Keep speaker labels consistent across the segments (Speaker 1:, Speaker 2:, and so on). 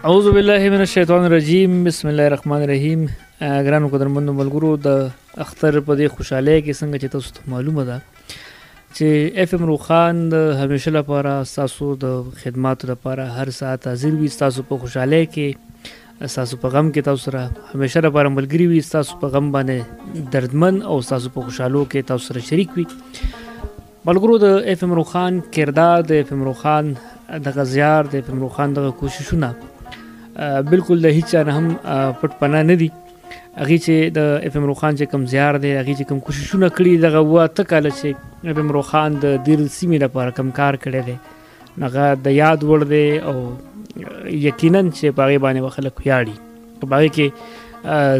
Speaker 1: اعوذ بالله من الشیطان الرجیم. بسم الله الرحمن الرحیم. ګرانو قدرمنو ملګرو، د اختر په دې خوشحالۍ کې څنګه چې تاسو ته معلومه ده چې اف ام روخان د همیشه لپاره تاسو د خدماتو لپاره هر ساعت حاضر وي. تاسو په خوشحالۍ کې، تاسو په غم کې تاسو سره همیشه لپاره ملګری وي. تاسو په غم باندې دردمن او تاسو په خوشحالو کې تاسو سره شریک وي. ملګرو، د اف ام روخان کردار، د اف ام روخان د غزيار، د اف ام روخان د کوششونه بالکل د هیڅ نه هم پټ پناه نه دي. هغه چې د اف ام روخان چې کم زیار دی، هغه چې کم کوششونه کړي، دغه واته کاله چې اف ام روخان د دیر سیمې لپاره کم کار کړی دی، هغه د یاد وړ دی او یقینا چې په هغې باندې خلک ویاړي. په هغې کې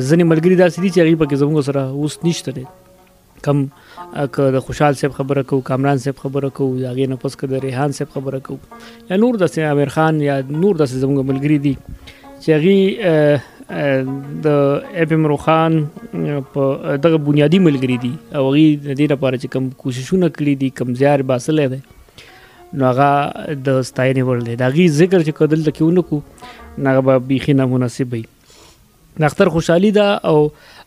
Speaker 1: ځینې ملګري داسې دي چې هغوی پکې زموږ سره اوس نشته دی. کم که د خوشحال صاحب خبره کوو، کامران صاحب خبره کوو، د هغې نه پس که د ریحان صاحب خبره کوو، یا نور داسې امیر خان یا نور داسې زموږ ملګري دي چې هغوی د اف ام روخان په دغه بنیادي ملګري دي او هغوی د دې لپاره چې کوم کوششونه کړي دي، کوم زیار باسلی دی، نو هغه د ستاینې وړ دی. د هغوی ذکر چې که دلته کې ونه کړو نو هغه به بیخي نامناسب وي. د اختر خوشحالي ده او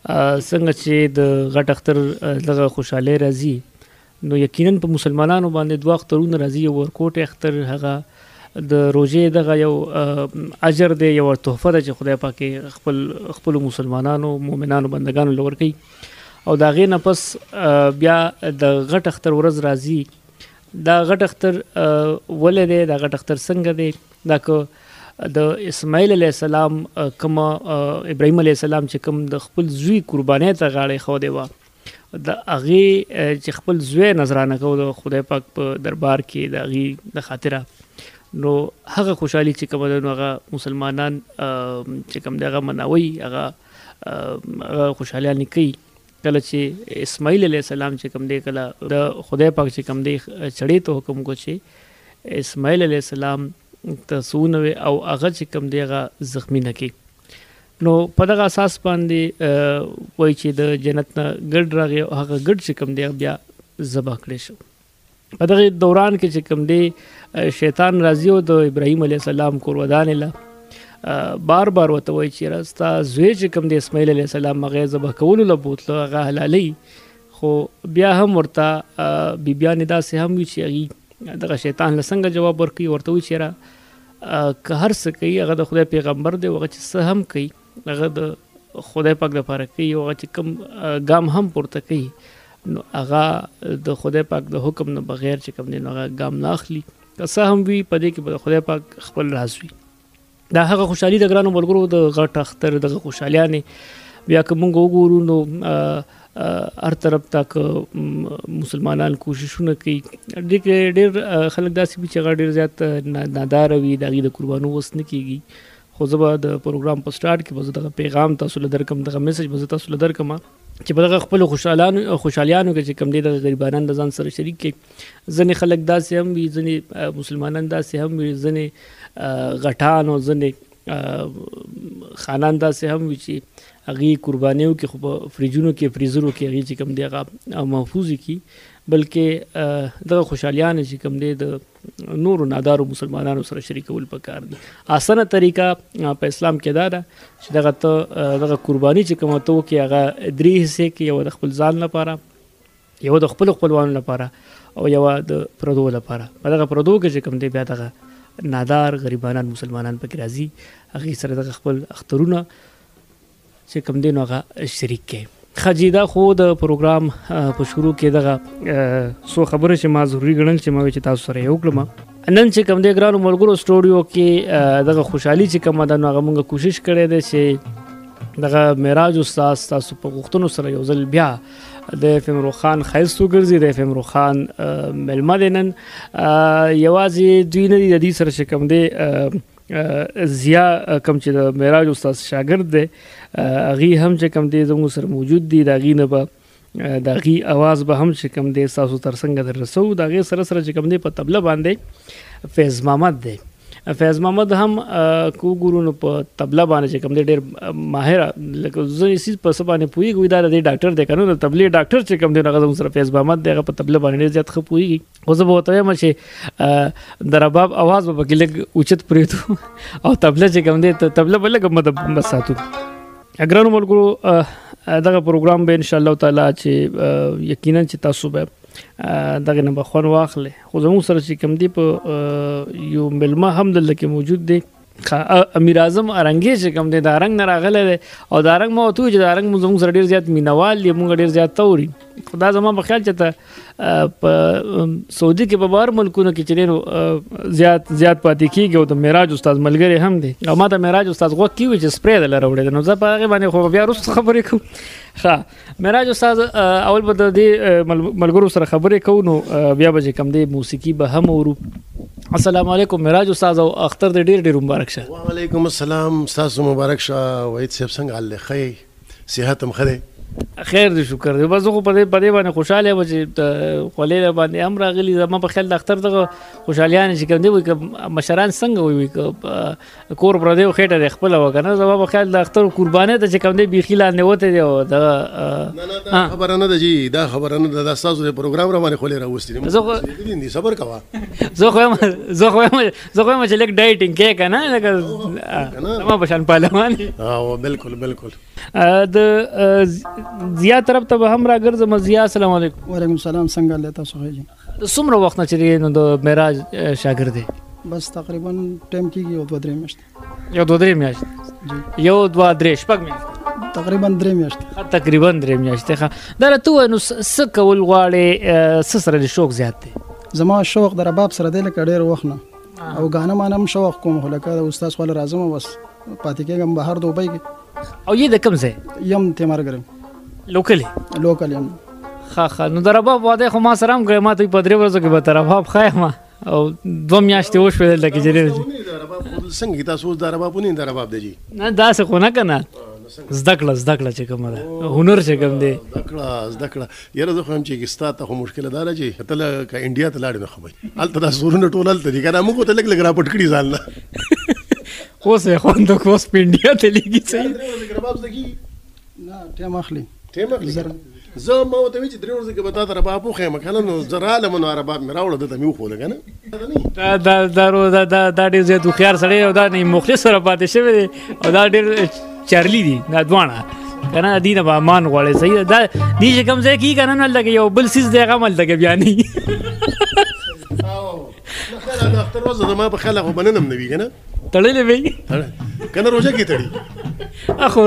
Speaker 1: څنګه چې د غټ اختر دغه خوشحالي راځي، نو یقینا په مسلمانانو باندې دوه اخترونه راځي. یو ورکوټ اختر، هغه د روژې دغه یو اجر دی، یو تحفه ده چې خدای پاک خپل مسلمانانو مؤمنانو بندگانو له ورکوي. او د هغې نه پس بیا د غټ اختر ورځ راځي. دا غټ اختر ولې دی، دا غټ اختر څنګه دی؟ دا که د اسماعیل علیه السلام کوم ابراهیم علیه السلام چې کوم د خپل زوی قربانی ته غاړه ایښودې وه، د هغې چې خپل زوی نذرانه کو د خدای پاک په دربار کې د هغې د خاطره، نو هغه خوشحالي چې کومه ده نو هغه مسلمانان چې کوم دی هغه مناوي، هغه خوشحالیانې کوي. کله چې اسماعیل علیه السلام چې کوم دی کله د خدای پاک چې کوم دی چړې ته حکم کو چې اسماعیل علیه السلام ته سونوي او هغه چې کوم دی هغه زخمی نه کړي، نو په دغه اساس باندې وایي چې د جنت نه ګډ راغی او هغه ګډ چې کوم دی بیا ذبح کړی شو. په دغه دوران کې چې کوم دی شیطان راځي او د ابراهیم علیه السلام کور ودانې بار بار ورته وایي چې ستا زوی چې کوم دی اسماعیل علیه السلام هغه ذبح کولو له بوتله هغه حلالوي، خو بیا هم ورته بیبیانې داسې هم وي چې هغوی دغه شیطان له څنګه جواب ورکوي، ورته وایي چې یاره که هر څه کوي هغه د خدای پیغمبر دی، هغه چې څه هم کوي هغه د خدای پاک دپاره کوي، هغه چې کوم ګام هم پورته کوي نو هغه د خدای پاک د حکم نه بغیر چې کوم دی نو هغه ګام نه اخلي. که څه هم وي په دې کې به د خدای پاک خپل راز وي. دا هغه خوشحالي د ګرانو ملګرو د غټ اختر دغه خوشحالیانې. بیا که موږ وګورو نو هر طرف ته که مسلمانان کوششونه کوي، ډېر خلک داسې وي چې هغه ډېر زیات ناداره وي، د هغوی د قربانو وس نه کېږي. خو زه به د پروګرام په سټارټ کې به زه دغه پیغام تاسو له درکم، دغه میسج به زه تاسو له درکم چې په دغه خپلو خوشحالیانو کې چې کوم دی دغه غریبانان د ځان سره شریک کړي. ځینې خلک داسې هم وي، ځینې مسلمانان داسې هم وي، ځینې غټان او ځینې خانان داسې هم وي چې هغوی قربانیو کې خو په فریجونو کې فریزرو کې هغوی چې کوم دی هغه محفوظ کړي، بلکې دغه خوشحالیانې چې کوم دی د نورو نادارو مسلمانانو سره شریکول پکار دي. اسانه طریقه په اسلام کې دا ده چې دغه قرباني چې کومه ته وکړې هغه درې حصې کې، یو د خپل ځان لپاره، یو د خپلو خپلوانو لپاره او یو د پردو لپاره. په دغه پردو کې چې کوم دی بیا دغه نادار غریبانان مسلمانان پکې راځي، هغوی سره دغه خپل اخترونه چې کوم دی نو هغه شریک کړي. خجی دا خو د پروګرام په شروع کې دغه څو خبرې چې ما ضروري ګڼل چې ما وایي چې تاسو سره یې وکړم. نن چې کوم دی ګرانو ملګرو سټوډیو کې دغه خوشحالي چې کومه ده نو هغه موږ کوشش کړی دی چې دغه معراج استاد تاسو په غوښتنو سره یو ځل بیا د اف ام روخان ښایست وګرځي. د اف ام روخان میلمه دی نن، یوازې دوی نه دي، د دې سره چې کوم دی ضیا کوم چې د معراج استاد شاګرد دی هغوی هم چې کوم دی زموږ سره موجود دي. د هغوی نه به د هغوی اواز به هم چې کوم دی ستاسو تر څنګه در رسو. د هغې سره سره چې کوم دی په طبله باندې فیض محمد دی. فیض محمد هم کو ګورو په طبله باندې چې کوم دی ډېر ماهر لکه زه یې په څه باندې پوهېږم دا د ډاکټر دی که نه د طبلې ډاکټر چې کوم دی هغه زموږ سره فیض محمد دی هغه په طبله باندې ډېر زیات ښه پوهېږي خو زه به ورته وایم چې د رباب اواز به پکې لږ اوچت پرېږدو او طبله چې کوم دی طبله به لږ مده ساتو. ګرانو ملګرو دغه پروګرام به انشاءالله تعالی چې یقینا چې تاسو به دغه نه به خوند واخلئ خو زموږ سره چې کوم دی په یو مېلمه هم دلته کې موجود دی امیر اعظم ارنګي چې کوم دی د ارنګ نه راغلی دی او د ارنګ ما ورته وویل چې د ارنګ زموږ سره ډېر زیات مینوال دی موږ ډېر زیات توري خو دا زما په خیال چې ته په سعودي کې په بهر ملکونو کې چې ډېر زیات پاتې کېږي او د معراج استاد ملګری هم دی او ما ته معراج استاد غوږ کې وویل چې سپری دله راوړی دی نو زه په هغې باندې خو بیا وروسته خبرې کوم. ښه معراج استاد اول به د دې ملګرو سره خبرې کوو نو بیا به چې کوم دی موسیقي به هم اورو. السلام علیکم معراج استاد او اختر دې ډېر مبارک شه.
Speaker 2: وعلیکم السلام ستاسو مبارک شه وحید صاحب څنګه حال دی ښه صحت هم ښه دی
Speaker 1: خیر دی شکر دی بس خو په دې باندې خوشاله یم چې خولې باندې هم راغلي زما په خیال د اختر دغه خوشالیان چې کوم دی وایي که مشران څنګه وایي که کور پردی خېټه دی خپله وه که نه زما په خیال د اختر قربانۍ ته چې کوم دی بیخي لاندې وتی دی او دغه
Speaker 2: خبره نه ده جي دا خبره نه ده دا ستاسو د پروګرام را باندې خولې راوستي دي صبر کوه
Speaker 1: زه خو یم چې لږ ډایټینګ کې که نه لکه زما په شان پهلوان
Speaker 2: بالکل بالکل
Speaker 1: د ضیا طرف ته به هم راګرځم. ضیا السلام علیکم.
Speaker 3: وعلیکم السلام څنګه حال دی تاسو ښه جي
Speaker 1: څومره وخت نه چې نو د معراج شاګرد دی
Speaker 3: بس تقریبا ټایم کېږي یو 2-3 میاشتې
Speaker 1: یو 2-3 میاشتې یو 2-3 شپږ میاشتې
Speaker 3: تقریبا 3 میاشتې
Speaker 1: تقریبا 3 میاشتې ښه دا راته ووایه نو څه کول غواړې څه سره دې شوق زیات دی؟
Speaker 3: زما شوق د رباب سره دی لکه ډېر وخت نه او ګانه مانه هم شوق کوم خو لکه د استاد خواله راځم بس پاتې کېږم بهر دوبۍ کې.
Speaker 1: او یې د کوم ځای؟
Speaker 3: یم تیمارګرم
Speaker 1: لوکل یم ښه نو د رباب واده خو ما سره هم کړی ما ته په 3 ورځو کې به د رباب ښایم او 2 میاشتې وشوې دلته کې چې
Speaker 2: څنګه تاسو د رباب ونې د رباب دی جي
Speaker 1: نه داسې خو نه که نه زده کړه چې کومه ده هنر چې کوم دی
Speaker 2: زده کړه یاره زه خو هم چې ستا ته خو مشکله دا ده چې ته که انډیا ته لاړې نو ښه به هلته دا زورونه ټول هلته دي که نه موږ ته لږ راپټ کړي ځان نه
Speaker 1: اوس یې خوند اوس په انډیا ته لېږي صحیح
Speaker 3: نه ټایم اخلي
Speaker 2: زه ما ورته وایي چې 3 ورځې کې به تا ته رباب وښیم که نه نو زه رالم نو رباب مې راوړه دلته مې وښوله که نه
Speaker 1: دا ډېر زیات هوښیار سړی او دا نه مخلص سره پاتې شوی دی او دا ډېر چارلي دي دا دواړه که نه دي نه به امان غواړي صحیح دا دي چې کوم ځای کېږي که نه هلته کې یو بل څیز دی هغه هم هلته کې بیا نه وي
Speaker 2: د اختر ورځ زما په خیال خو به نن هم نه وي که نه
Speaker 1: تړلې به وي
Speaker 2: که نه روژه کې تړي
Speaker 1: اخو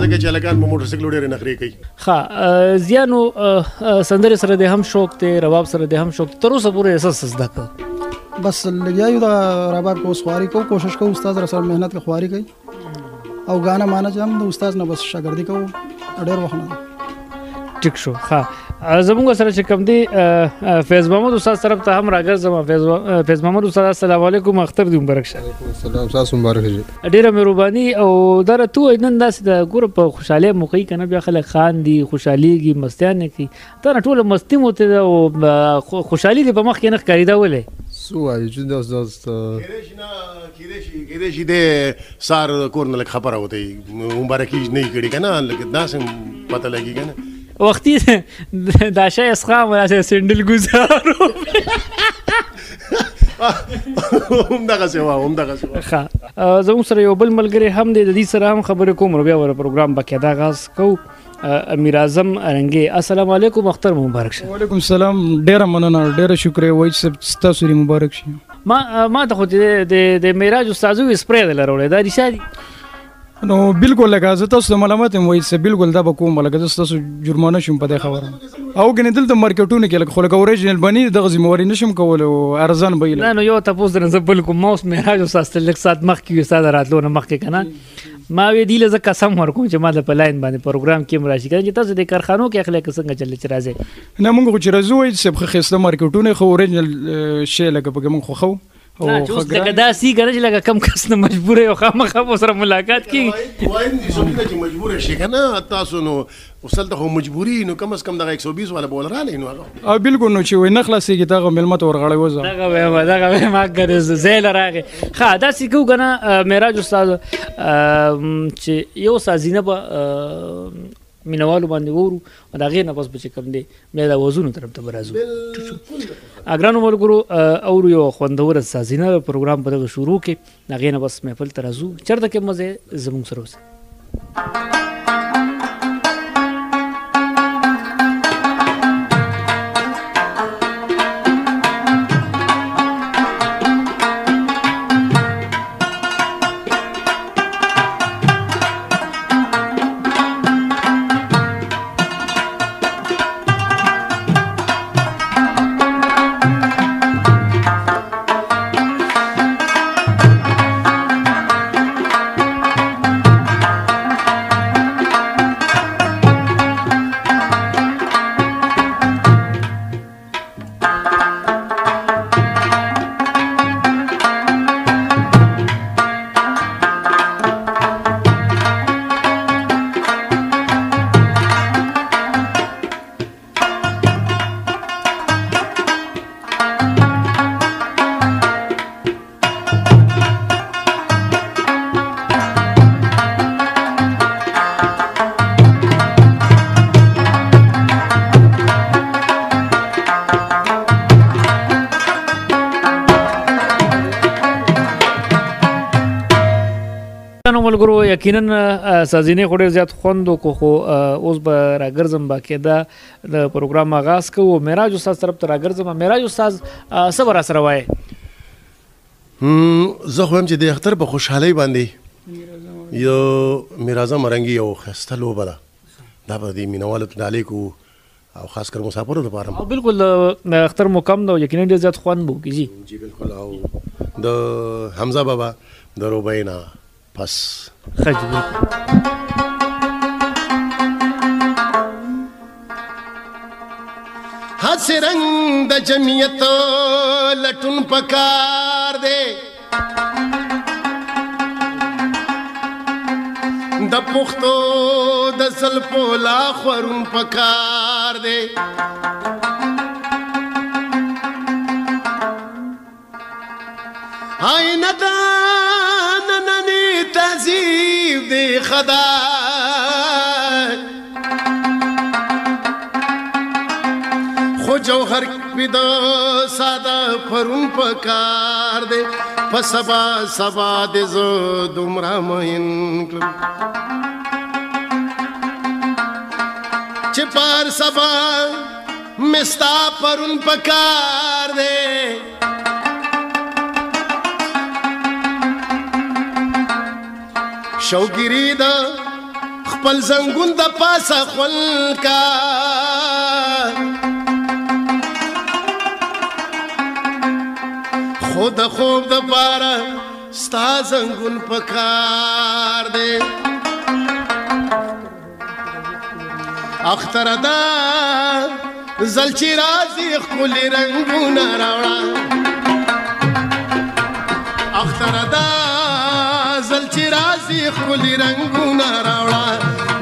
Speaker 2: ځکه چې هلکان په موټر سایکلو ډېرې نخرې کوي.
Speaker 1: ښه ضیا نو سندرې سره دې هم شوق دی رباب سره دې هم شوق دی تر اوسه پورې څه زده کړه؟
Speaker 3: بس لګیا یو د رباب کو خواري کوو کوشش کوو استاد سره محنت کې خواري کوي او غانا مانا چې هم د استاد نه بس شاګردي کوو ډېر وخت نه
Speaker 1: ټیک شو. ښه زموږ سره چې کوم دی فیض محمد استاد طرف ته هم راګرځم. فیض محمد استاد السلام علیکم اختر دې مبارک شه.
Speaker 4: السلام تاسو مبارک شه.
Speaker 1: ډېره مهرباني او دا راته وایي نن داسې د ګوره په خوشحالۍ موقع که نه بیا خلک خاندي خوشحالېږي مستیانې کوي ته نه ټوله مستي مو ته ده او خوشحالي دې په مخ کې نه ښکارېده ولې
Speaker 4: څه وایي چې
Speaker 2: کېدای شي د سهار کور نه لږ خبره وتی مبارکي نه یې کړې که نه لکه داسې پته لګي که نه
Speaker 1: وختي دا شی اسخام داسې سینډل ګزارو
Speaker 2: همدغسې وه
Speaker 1: ښه زموږ سره یو بل ملګری هم دی د دې سره هم خبرې کوم نو بیا ور پروګرام باقاعده آغاز کوو. امیر اعظم ارنګي السلام علیکم اختر مبارک شه.
Speaker 3: وعلیکم السلام ډېره مننه ډېره شکریه وایي چې ستاسو مبارک شي.
Speaker 1: ما ته خو د معراج استاد وی سپری دله راوړی دا رښتیا دي؟
Speaker 3: نو بالکل لکه زه تاسو ته معلومات یم وایي بالکل دا به کوم لکه زه ستاسو جرمانه شم په دې خبره او کنې دلته مارکیټونه کې لکه خو لکه اوریجنل بني دغه ذمهواري نشم کولی او ارزان به
Speaker 1: نه نو یو تپوس درنه زه بالکل ما اوس معراج استاد ته لږ ساعت مخکې استاد راتلو نه مخکې که نه ما وی دی له زه قسم ورکوم چې ما د په لاین باندې پروګرام کې هم راشي که چې تاسو د کارخانو کې اخلئ که څنګه چلې چې راځئ
Speaker 3: نه مونږ خو چې راځو وایي صاحب ښه ښایسته مارکیټونه خو اوریجنل شی لکه پکې مونږ خوښو
Speaker 1: نه چې اوس لکه داسې که نه چې لکه کم کس نه مجبور یې او خامخا سره ملاقات کېږي
Speaker 2: وایم دې څوک نه چې مجبوره شي که نه تاسو نو اوس هلته خو مجبوري نو کم از کم دغه 120 والا به ول رالی نو هغه
Speaker 3: بالکل نو چې وایي نه خلاصېږي ته هغه مېلمه ته ورغړی وځه
Speaker 1: دغه وایم اګر ځای له راغې ښه داسې کوو که نه معراج استاد چې یو سازینه به مینوالو باندې وورو او د هغې نه بس به چې کوم دی بیا د اوازونو طرف ته به راځو ګرانو ملګرو اورو یو خوندوره سازینه پروګرام په دغه شروع کې د هغې نه بس محفل ته راځو چېرته کې مزه زموږ سره اوسه ملګرو یقینا سازینې خو ډېر زیات خوند وکړو خو اوس به راګرځم باقاعده د پروګرام آغاز کوو معراج استاد طرف ته راګرځم معراج استاد څه به راسره وایې
Speaker 2: زه خو یم چې د اختر په خوشحالۍ باندې یو میرازه مرنګي یو ښایسته لوبه ده دا به د مینوالو ته ډالۍ کوو او خاص کر مسافرو دپاره
Speaker 1: او بالکل د اختر مو کم ده یقینا ډېر زیات خوند به وکړي
Speaker 2: جی بالکل او د حمزه بابا د روبینا پس
Speaker 1: خج بالکل
Speaker 2: هڅ رنگ د جمعیت لټون پکار دی د پښتو د سلپو لا خورون پکار دی آینه دا نننی تهذیب دی خدا خو جوهر پیدا ساده پرون پکار دی په سبا سبا د زو دومره مین کړم چې پر سبا مستا پرون پکار دی شوګری دا خپل زنګون د پاسه خپل کا خود خوب د پاره ستا زنګون پکار دی اختر دا زلچی رازی خپل رنگونه راوړه اختر دا زلچی رازی خپل رنگونه راوړه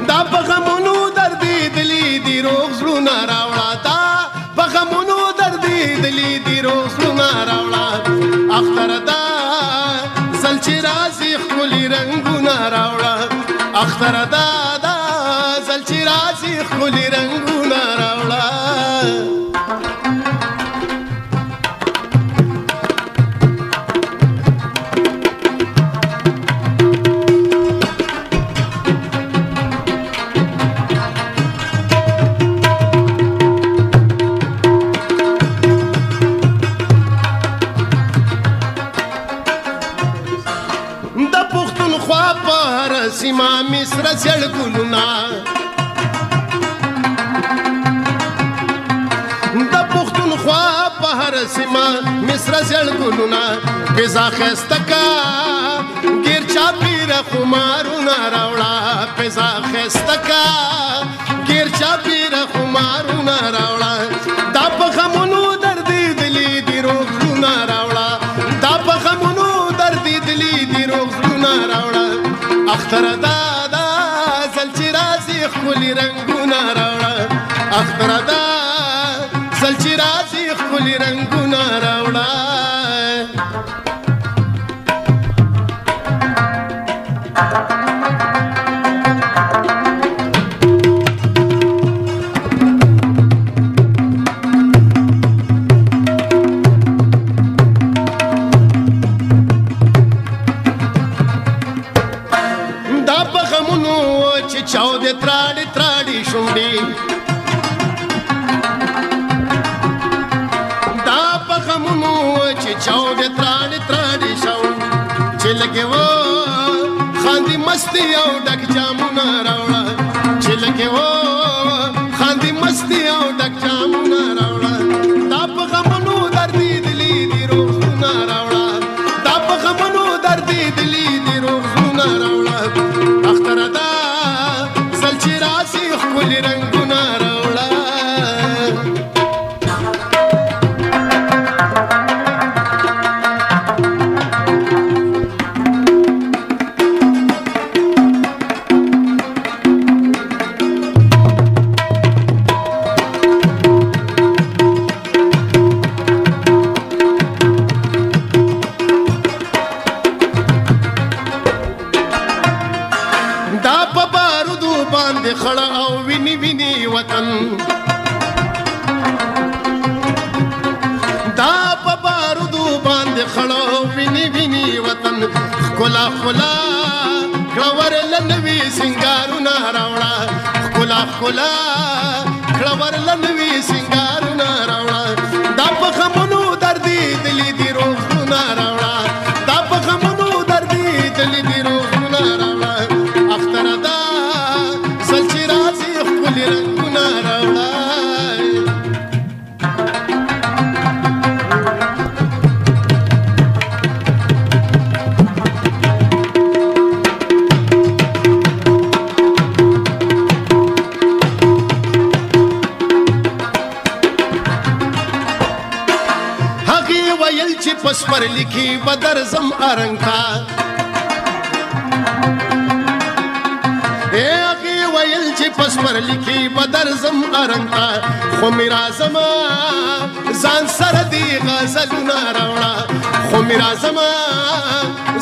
Speaker 2: دا په غمونو دردي دلی دی روغ زړونه راوړه دا په غمونو دردي دلی دی روغ زړونه راوړه اختر دا زلچی رازی خپل رنگونه راوړه اختر دا زلچی رازی خپل رنگونه راوړه سیما مصر زړ ګلونا د پښتونخوا په هر سیما مصر زړ ګلونا بزا خستکا غیر چا پیر خمارونه راوړه بزا خستکا غیر چا پیر خمارونه راوړه دا په غمونو درد دلی دی روغونه راوړه دا رنگونه راوړه اختر دا زل چې راځي ښکلي رنګونه راوړه اختر دا زل چې راځي ښکلي رنګونه راوړه چاودې تراړې تراړې شونډې دا په غمونو چې چاودې تراړې تراړې شونډې چې لګې و خاندي مستي او ډک جامونه راوړه چې لګې و خاندي مستي او ډک جامونه راوړه دا په غمونو دردي دلی دي روزونه راوړه دا په غمونو دردي دلی دي روزونه راوړه اختر دا ښکلي رنګونه راوړه دا په بارودو باندې خړه او ویني ویني وطن دا په بارودو باندې خړه او ویني ویني وطن ښکلا ښکلا کړه ورله نوي سنګارونه راوړه ښکلا ښکلا کړه ورله نوي سنګارونه راوړه دا په غمونو دردي دلي دي روزونه راوړه دا په غمونو دردي دلي دي روزونه راوړه اختر دا زل چې راځي ښکلي رنګونه راوړه هغې ویل چې په سپرلي کې به درځم ارنګ ته ویل چې پسپرلی کې به درځم ارنګ ته خو مې راځمه ځان سره دې غزلونه راوړه خو مې راځمه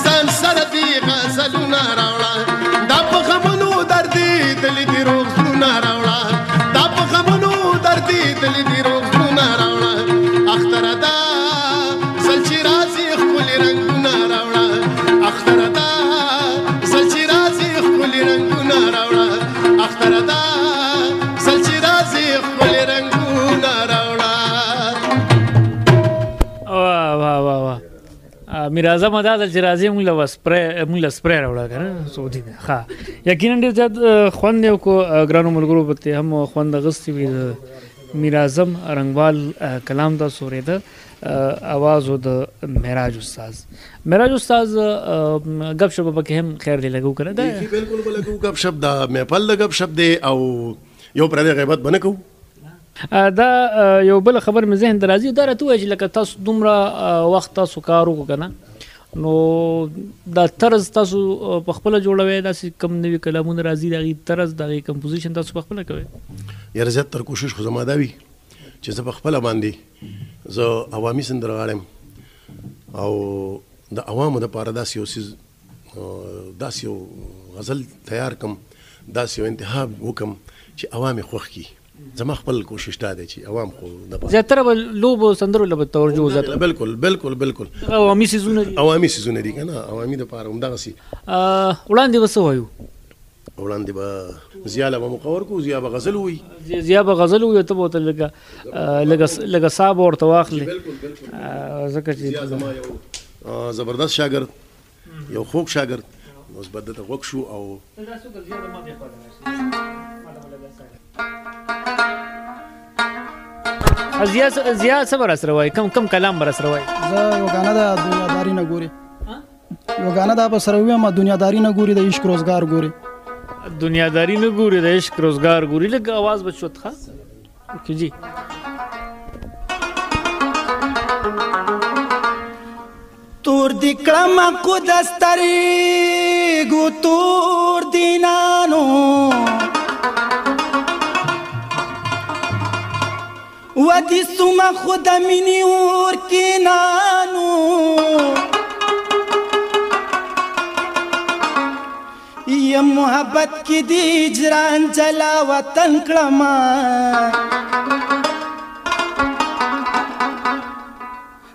Speaker 2: ځان سره دې غزلونه راوړه دا په غمونو دردي دلي دي روغونه راوړه دا په غمونو دردي دلي دي روغونه راوړه اختر دا زل چې راځي ښکلي رنګونه راوړه اختر دا زل چې راځي ښکلي رنګونه راوړه اختر دا زل چې راځي ښکلي رنګونه راوړه
Speaker 1: واه واه واه واه میراځه مدا د چې راځي موږ له سپری راوړه که نه سعودي ده ښه یقینا ډېر زیات خوند یې وکړو ګرانو ملګرو په هم خوند اخیستی وي د میراځم رنګوال کلام تاسو اورېده اواز و د معراج استاد گپ شپ پکې هم خیر دی لګو کنه دا
Speaker 2: بالکل لګو گپ شپ دا محفل د گپ شپ دی او یو پر دې غیبت بنه کو
Speaker 1: دا یو بل خبر مې ذهن درازي دا راته وایي چې لکه تاسو دومره وخت تاسو کار وکړو کنه نو دا طرز تاسو په خپل جوړوي داسې کم نوي کلامونه راځي دغه طرز دغه کمپوزیشن تاسو په خپل کوي
Speaker 2: یاره زیات تر کوشش خو زما دا وي چې زه په خپل باندې زه عوامي سندرغاړم او د عوامو دپاره داسې یو غزل تیار کم داسې یو انتخاب وکم چې عوام یې خوښ کړي زما خپل کوشش دا دی چې عوام خو
Speaker 1: زیاتره به لوبو سندرو له توجه وزت بالکل عوامي سیزونه
Speaker 2: دي کنه عوامي دپاره همدغسې
Speaker 1: وړاندې به څه وایو
Speaker 2: وړاندې به زیاله به مقور کو زیا به غزل وي
Speaker 1: زیا به غزل وي ته به ورته لږه سا به ورته واخلې ځکه چې
Speaker 2: زما یو زبردست شاګرد یو خوږ شاګرد اوس به دته غوږ شو او
Speaker 1: زیا څه به راسره وایي کم کلام به راسره وایي
Speaker 3: زه یو ګانه ده دنیاداري نه ګوري یو ګانه ده به سره ووایم دنیاداري نه ګوري د عشق روزګار ګوري
Speaker 1: دنیاداری نه ګوري د عشق روزګار ګوري لږ आवाज به شوت ښه اوکې جی
Speaker 5: تور دې کړم کو دستري کېږو تور دینانو ودې څومه خو د مینې اور کینانو یم محبت کې دې هجران جلا وطن کړمه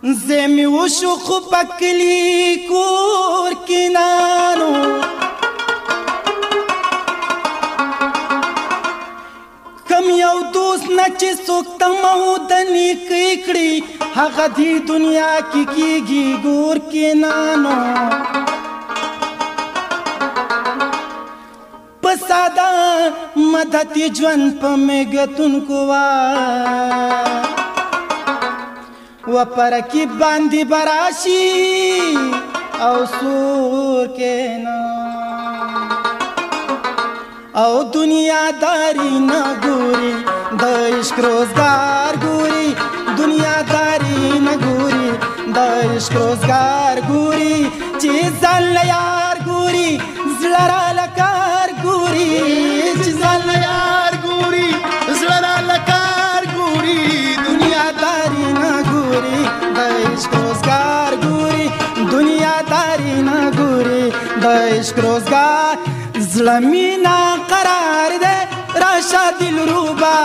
Speaker 5: زه مې وشو خو په کلي کور کې نانو کم یو دوست نه چې څوک تمه د نیکۍ کړي هغه دې دنیا کې کېږي ګور کې نانو په ساده مدد ژوند په میږتونکو و پرکی باندې براشي او سور کې نه او دنیا داری نه ګوري د عشق روزګار ګوري دنیا داری نه ګوري د عشق روزګار ګوري چې ځان یار ګوري زړه را لکار ګوري چې ځان یار ګوري زړه را لکار ګوري دنیا داری نه ګوري د عشق روزګار ګوري دنیا داری نه ګوري د عشق روزګار زړه مې ناقرار دی راشه دلروبا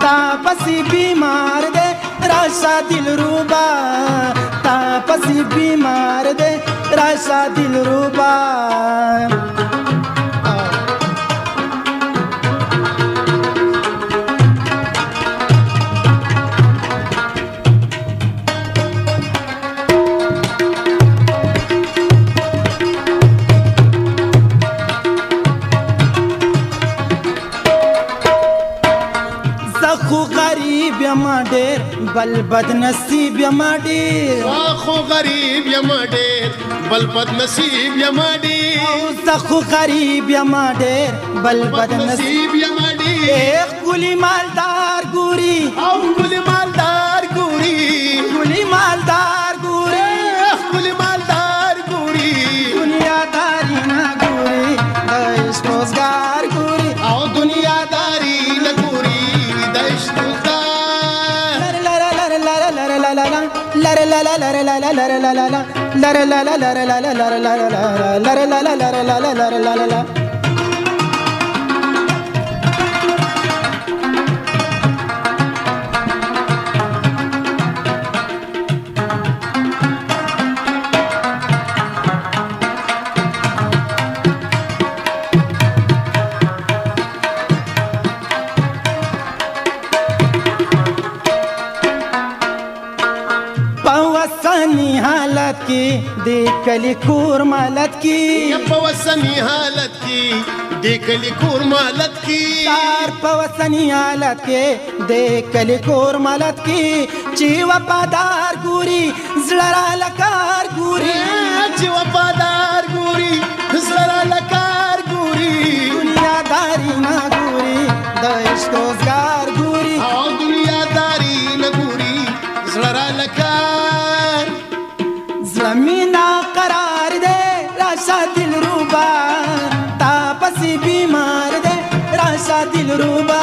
Speaker 5: تا پسې بیمار دی راشه دلروبا تا پسې بیمار دی راشه دلروبا یما ډېر بل بد نصیب یما ډېر
Speaker 2: خو غریب یما ډېر بل بد نصیب یما ډېر
Speaker 5: زه خو غریب یما ډېر بل بد نصیب
Speaker 2: یما ډېر
Speaker 5: ګلی مالدار ګوري
Speaker 2: او ګلی مالدار ګوري
Speaker 5: ګلی مالدار ګوري
Speaker 2: ګلی مالدار ګوري
Speaker 5: دنیا داری نه ګوري د عشق روزګار ګوري
Speaker 2: او دنیا داری نه ګوري د عشق روزګار
Speaker 5: حالت کی دے کلی کور مالت کی
Speaker 2: پوسنی حالت کی دے کلی کور مالت کی
Speaker 5: تار پوسنی حالت کی دے کلی کور مالت کی چی وفادار گوری زلرا لکار گوری
Speaker 2: چی وفادار گوری زلرا لکار گوری
Speaker 5: دنیا داری نا گوری دا عشق روزگار گوری
Speaker 2: او دنیا داری نا گوری زلرا لکار
Speaker 5: زمینا قرار دے راشا دل روبا تا پسی بیمار دے راشا دل روبا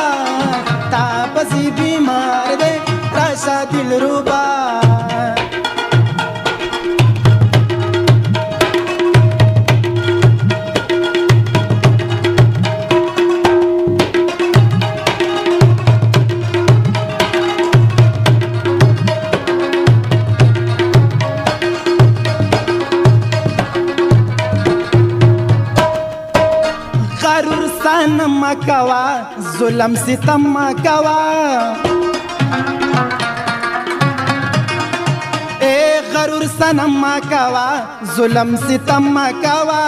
Speaker 5: تا پسی بیمار دے راشا دل روبا مکوا ظلم ستم مکوا اے غرور سنم مکوا ظلم ستم مکوا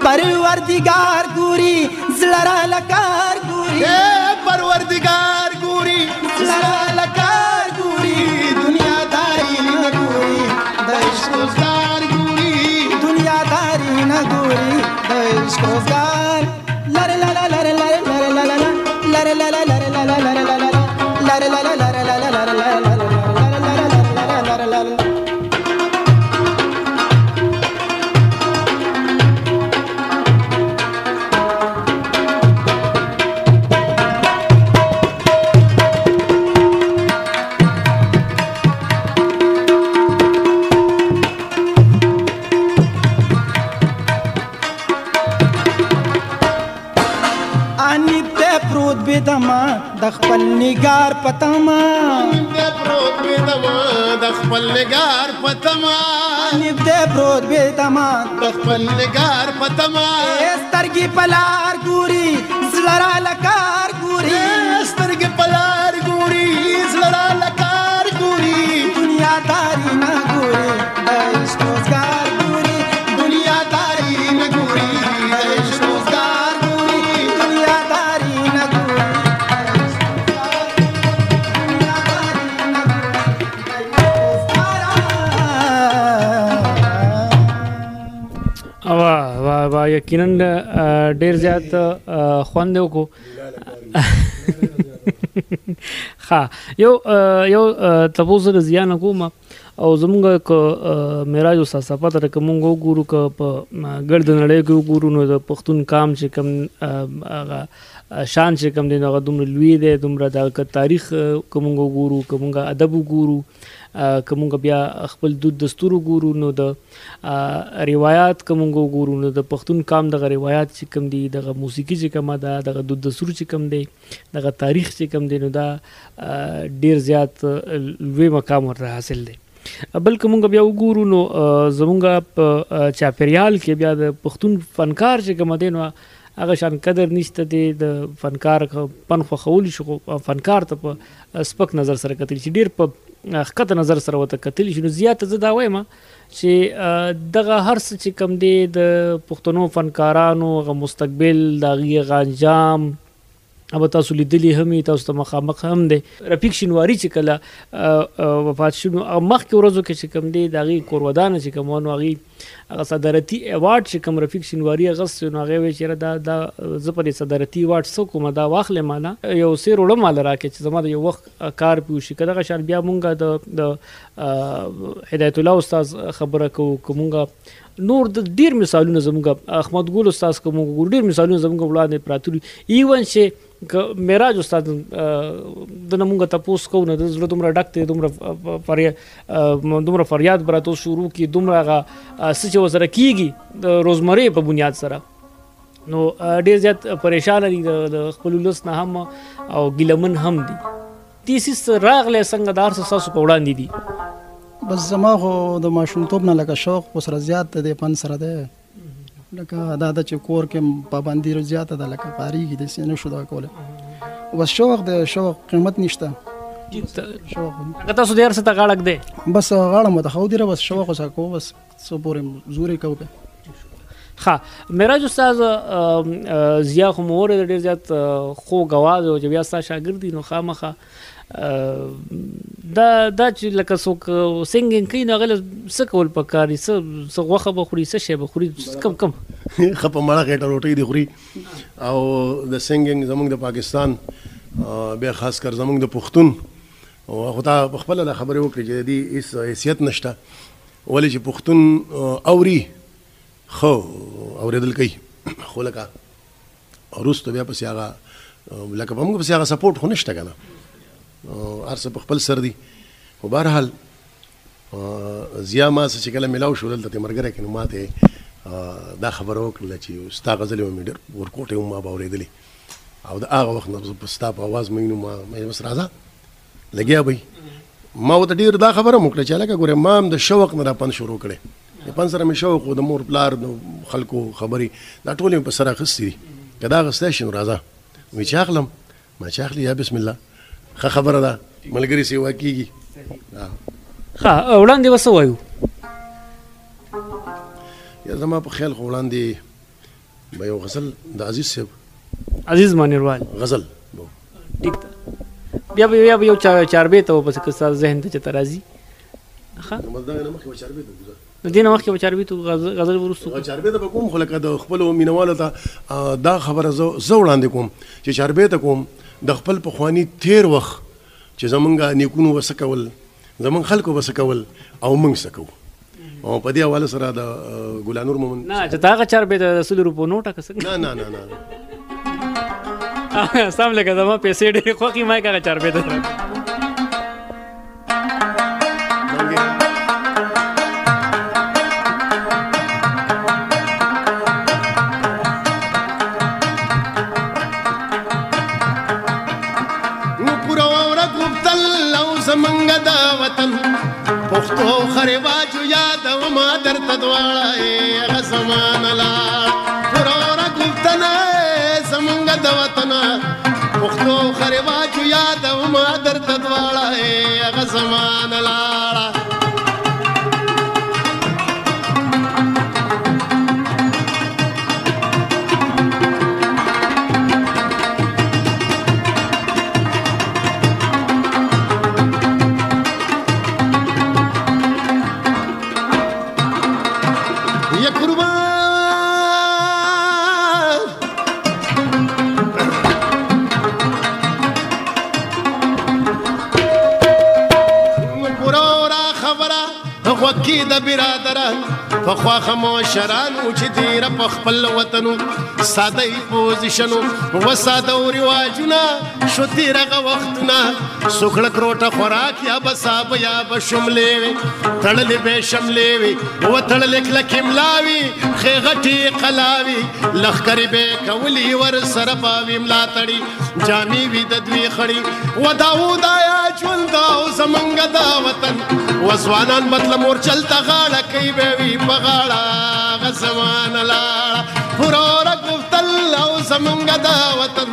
Speaker 5: پروردگار گوری زلرا لکار گوری
Speaker 2: اے پروردگار گوری
Speaker 5: زلرا لکار گوری دنیا داری نہ گوری
Speaker 2: دعشق روزگار گوری
Speaker 5: دنیا داری نہ گوری دعشق روزگار لر لا لا لر لر لر لا لا لر لا لا لر لا لا لر لا لا لر لا لا لر لا لا لر لا لا انیب ته پروت بيدما د خپل نگار پتما
Speaker 2: ته پروت بيدما د خپل نگار پتما
Speaker 5: انیب ته پروت بيدما
Speaker 2: د خپل نگار پتما
Speaker 5: سترګي پلار ګوري زړه لکار ګوري
Speaker 2: سترګي پلار ګوري زړه لکار ګوري
Speaker 5: دنیا داری نه ګوري د عشق روزګار ګوري
Speaker 2: دنیا داری نه ګوري د عشق روزګار ګوري
Speaker 5: دنیا داری نه ګوري
Speaker 1: وا یقینا ډیر زیات خوند وکړو ها یو تاسو د زیان کوم او زمونږ ک معراج استاد صاحب ته کومو ګورو ک په ګرد نړۍ کې ګورو نو د پښتون کام چې کم شان چې کم دی نو دومره لوی دی دومره د تاریخ کومو ګورو کومو ادب ګورو کومو بیا خپل دود دستور ګورو نو د روایت کومو ګورو نو د پښتون کام د روایت چې کم دی د موسیقي چې کم ده د دود دستور چې کم دی د تاریخ چې کم دی نو دا ډیر زیات لوی مقام ور حاصل دی بلکې مونږ بیا وګورو نو زمونږ په چاپریال کې بیا د پښتون فنکار چې کوم دی نو هغه شان قدر نشته دی د فنکار پن خو خول شو فنکار ته په سپک نظر سره کتل چې ډیر په خطه نظر سره وته کتل شي نو زیات زه دا وایم چې دغه هر څه چې کم دی د پښتنو فنکارانو غو مستقبل دغه غانجام اب تاسو لیدلی هم تاسو ته مخامخ هم دی رفیق شینواری چې کله وفات شو مخکې ورځو کې چې کم دی دغه کورودان چې کومو هغه صدارتي ایوارډ چې کوم رفیق شینواری غس نو هغه وی چې دا زپري صدارتي ایوارډ سو کوم دا واخلې معنا یو سیر وړم مال راکې چې زما د یو وخت کار پیوشي کله شان بیا مونږه د هدایت الله استاد خبره کومه نور د ډیر مثالونه زموږ احمد ګل استاد کوم ډیر مثالونه زموږ وړاندې پراتوري ایون چې معراج استاد د نمونږ تاسو کو نه د زړه دومره ډکته دومره فریاد براتو شروع کی دومره سچ وسره کیږي د روزمره په بنیاد سره نو ډیر زیات پریشان دي د خپل لوس نه هم او ګلمن هم دي تیسیس راغله څنګه دار ساسو په وړاندې دي
Speaker 3: بس زما خو د ماشومتوب نه لکه شوق وسره زیات دی پن سره دی لکه دا د چکور کې پابندي رو زیاته ده لکه قاریږي د سینې شو دا کوله بس شوق د شوق قیمت نشته شوق
Speaker 1: تاسو ډیر څه تاګړک دی
Speaker 3: بس غاړه مت خو دی بس شوق وسه کو بس سو پورې زوري کو به
Speaker 1: ها معراج استاد زیا خو مور ډیر زیات خو غواز او بیا ستا شاګردي نو خامخه دا چې لکه څوک سنگینګ کوي نو غل څه کول پکاري څه غوخه بخوري څه شی بخوري کم
Speaker 2: خپه مړه غټه روټي دی خوري او د سنگینګ زمونږ د پاکستان بیا خاص کر زمونږ د پښتون او خدا خپل خبرې وکړي چې دی هیڅ حیثیت نشته ولې چې پښتون اوري خو اوریدل کوي خو لکه اورستو بیا پس هغه لکه په موږ پس هغه سپورټ خو نشته کنه ارسه په خپل سر دي خو بهرحال زیا ما چې کله ملاو شو دلته مرګره کې نو ماته دا خبره وکړه چې ستا غزل مې ډېر ورکوټه ما باورېدلې او دا هغه وخت نه ستا په आवाज مې نو ما بس راځه لګیا به ما وته ډېر دا خبره وکړه چې لکه ګوره ما د شوق نه را پن شروع کړي پن سره مې شوق د مور پلار خلکو خبري دا ټول په سره خستې کدا غسته شنو راځه مې چاخلم ما چاخلی یا بسم الله خبره ده ملګری سی واکیږي
Speaker 1: ها وړاندې وسو وایو
Speaker 2: یا زما په خیال وړاندې به یو غزل د عزیز صاحب
Speaker 1: عزیز مانیروال
Speaker 2: غزل
Speaker 1: ټیک بیا یو چاربې ته په څه ذهن ته چته راځي ها
Speaker 2: مزدغه نه مخه چاربې ته
Speaker 1: د دینه مخکې چاربې ته غزل ورسو
Speaker 2: چاربې ته کوم خو لکه د خپل مینوالو ته دا خبره زه وړاندې کوم چې چاربې ته کوم د خپل پخوانی تیر وخت چې زمونږه نیکونو وسکول زمون خلکو وسکول او موږ سکو او په دې حواله سره د ګلانور مومن
Speaker 1: نه چې دا چار به د 100 روپو نوټه کس
Speaker 2: نه
Speaker 1: سم لګا زما پیسې ډېر خوخي ما کا چار به
Speaker 2: زمونږ د وطن پښتو خرواجو یادوما درته دواړه هغه زمانه لاړه وروره ګفتنه زمونږ د وطن پښتو خرواجو یادوما درته دواړه هغه زمانه لاړه وکی د برادران په خواخه مشرانو چې تیره په خپل وطنو ساده پوزیشنو و ساده رواجونه شو تیرهغه وختونه څوک لږ روټه خوراک یا به سابه یا به شملې وي تړلې به شملې وي و تړلې کلکې ملا وي ښې غټې قلا وي لښکرې به یې کولي ورسره به وي ملا تړي جامې وي د دوی خړي و داود آیا ژوند او زمونږ دا وطن و ځوانان مطلب مورچل ته غاړه کوي به وي په غاړه هغه زمانه لاړه وروره ګفتل او زمونږ دا وطن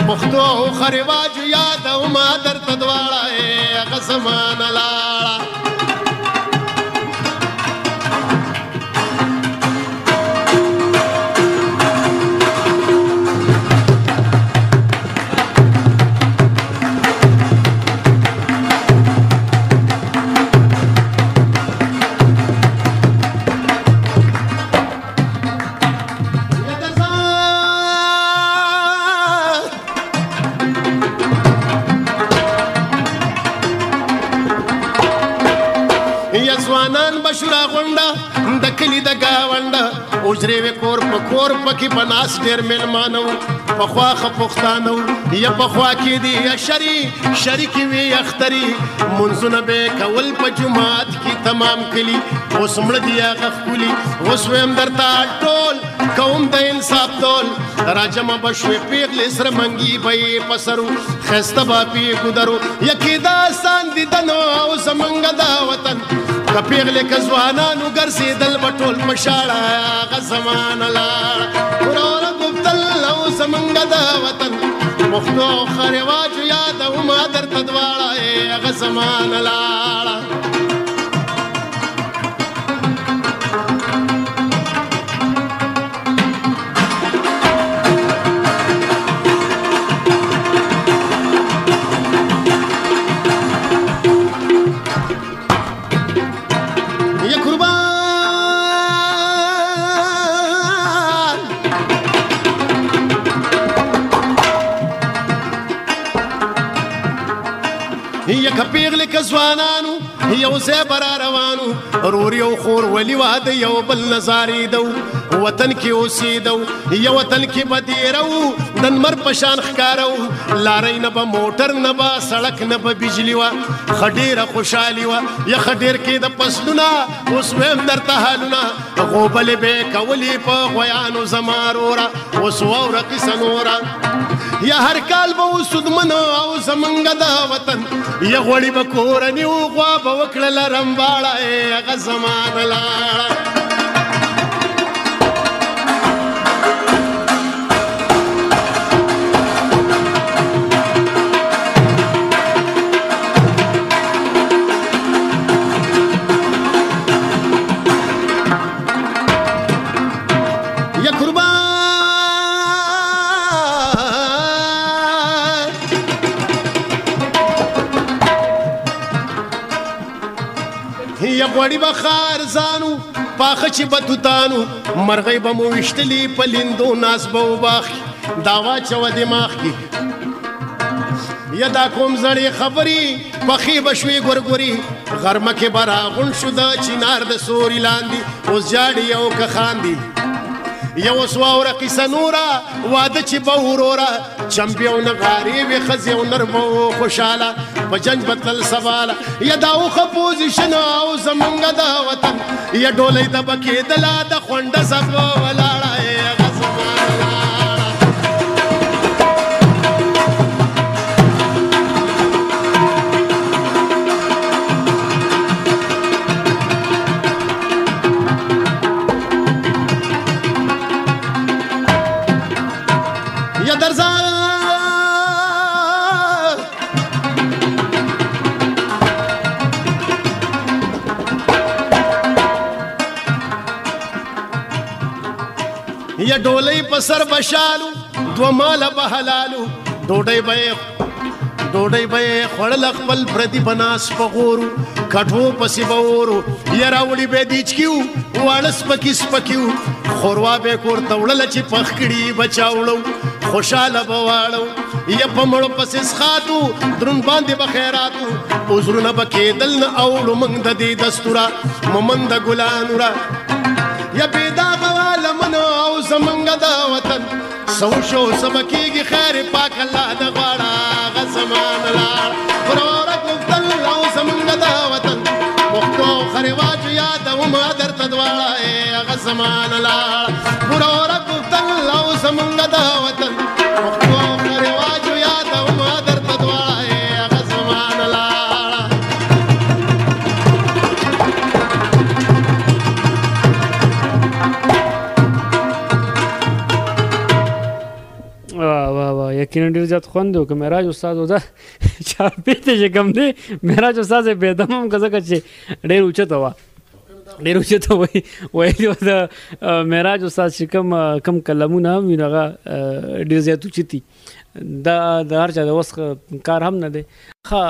Speaker 2: پښتو ښه رواجو یادوما درته دواړه هغه زمانه لاړه ځوانان بشورا غونډه د کلي د ګاونډه اجرې وې کور په کور پکې په ناس ډېر مېلمانه وو پخوا ښه پښتانه وو یا پخوا کې دي یا شریکې وې اختري منځونه به یې کول په جومات کې تمام کلي اوس مړه دي هغه ښکلي اوس ویم درته ټول کوم د انصاف ډول راجمع به شوې پېغلې سره منګي به یې په سر وو ښایسته به پې ګودر وو یقې دا آسان دیدن او زمونږ دا وطن که پیغلې که ځوانانو ګرځېدل به ټول په شاړه هغه زمانه لاړه وروره ګفتل او زمونږ د وطن پښتو ښه رواجو یادوما درته دواړه هغه زمانه لاړه که پیغلې که ځوانانو یو ځای به را روانو رور یو خور ولي واده یو بل نه زارېده وطن کې اوسېده یو وطن کې به دیره وو د لمر په شان ښکاره وو لارۍ نه به موټر نه به سړک نه به بجلي وه ښه ډېره خوشحالي وه یا ښه ډېر کېده فصلونه اوس ویم درته حالونه غوبلې به یې کولې په غویانو زما روره اوس واوره قیسه نوره یا هر کال به وسودمن او زمونږ دا وطن یا غوړي به کورني و غوا به وکړله رمباړه هغه زمانه لاړه یا غوړي به خارزانو پاخه چې به توتانو مرغۍ به مو ویشتلي په لیندو ناس به وباخي دا واچوه دماغ کې یا دا کوم زړې خبرې پخې به شوې ګورګوري غرمه کې به راغونډ شو د چنار د سوري لاندې اوس جاړي او که خاندي یو اوس واوره قیسه نوره واده چې به وروره چمبې او نغارې وې ښځې او نر به و خوشحاله په جنج به تلل سباله یا دا اوښه پوزیشن او زمونږ دا وطن یا ډولۍ ته به کېدله د خونډه سبه ولاړه هغه زمانه لاړه درځه یا ډولۍ په سر بشالو دوه ماله به حلالو ډوډۍ به یې خوړل خپل پردي بناس په غورو کټو پسې به اورو یا راوړي به دیچکیو واړه سپکیو خوروا به کور ته وړله چې پخ کړي به چاوړو خوشحاله به واړو یا په مړو پسې څښاتو درون باندې به خیراتو عذرونه به کېدل نه اوړو موږ د دې دستوره مومند ګلانو را یا بېداغه عالمونو او زمونږ د وطن سو شو سبکیږي خیر پاک الله د غواړه هغه زمان لاړ وروره ګفتل او زمونږ د وطن پښتو خرواجو یادوم درته دواړه هغه زمان لاړ وروره ګفتل او زمونږ د وطن پښتو خرواجو یادوم درته دواړه هغه زمان لاړ
Speaker 1: واه یقینا ډېر زیات خوند و که معراج استاد و ده چاپې ته چې کوم دی معراج استاد یې بېدم هم که ځکه چې ډېر اوچته وه ډېر اوچته ویلي وه د معراج استاد چې کم کلمونه هم وي نو هغه ډېر زیات اوچتي دا د هر چا د وس کار هم نه دی ښه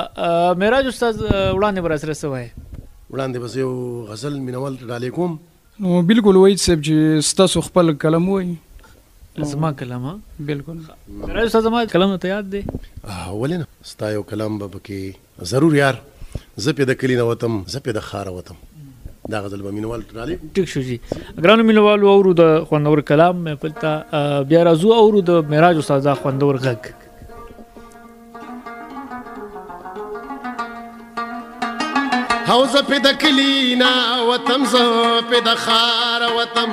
Speaker 1: معراج استاد وړاندې به راسره څه وایې
Speaker 2: وړاندې به زه یو غزل مینول ډالې کوم
Speaker 3: نو بالکل وحید صاحب چې ستاسو خپل کلم وایي
Speaker 1: زما کلم ها
Speaker 3: بالکل
Speaker 1: معراج استاد زما کلم ته یاد دی
Speaker 2: ولې نه ستا یو کلم به پکې ضرور یار زه پې د کلي نه وتم زه پې د ښاره وتم دا غزل به مینوال ډالې
Speaker 1: ټیک شو جي ګرانو مینوالو اورو د خوندور کلام محفل ته بیا راځو اورو د معراج استاد دا خوندور غږ
Speaker 2: او زه پې د کلي نه وتم زه پې د ښاره وتم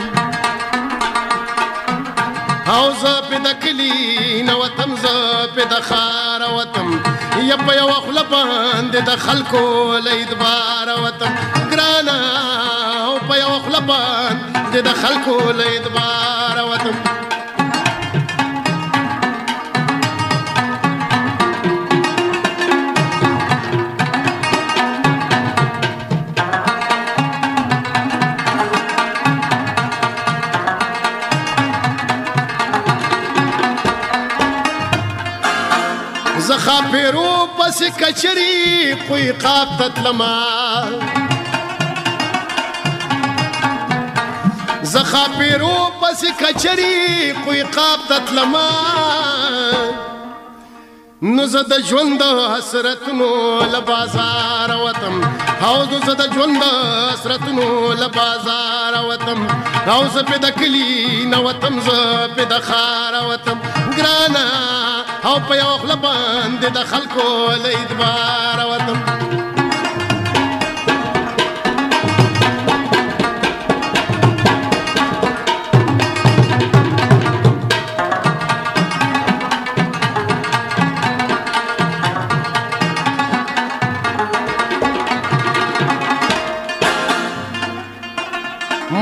Speaker 2: او زه پې د کلي نه وتم زه پې د ښاره وتم یا په یوه خوله باندې د خلکو له اعتباره وتم ګرانه او په یوه خوله باندې د خلکو له اعتباره وتم زخا پیرو پس کچری کوئی قاب تتلما زخا پیرو پس کچری کوئی قاب تتلما نو زه د ژوند حسرتونو له بازار وتم او زه د ژوند حسرتونو له بازار وتم او زه پې د کلي نه وتم زه پې د ښاره وتم ګرانه او په یوه خوله باندې د خلکو له اعتباره وتم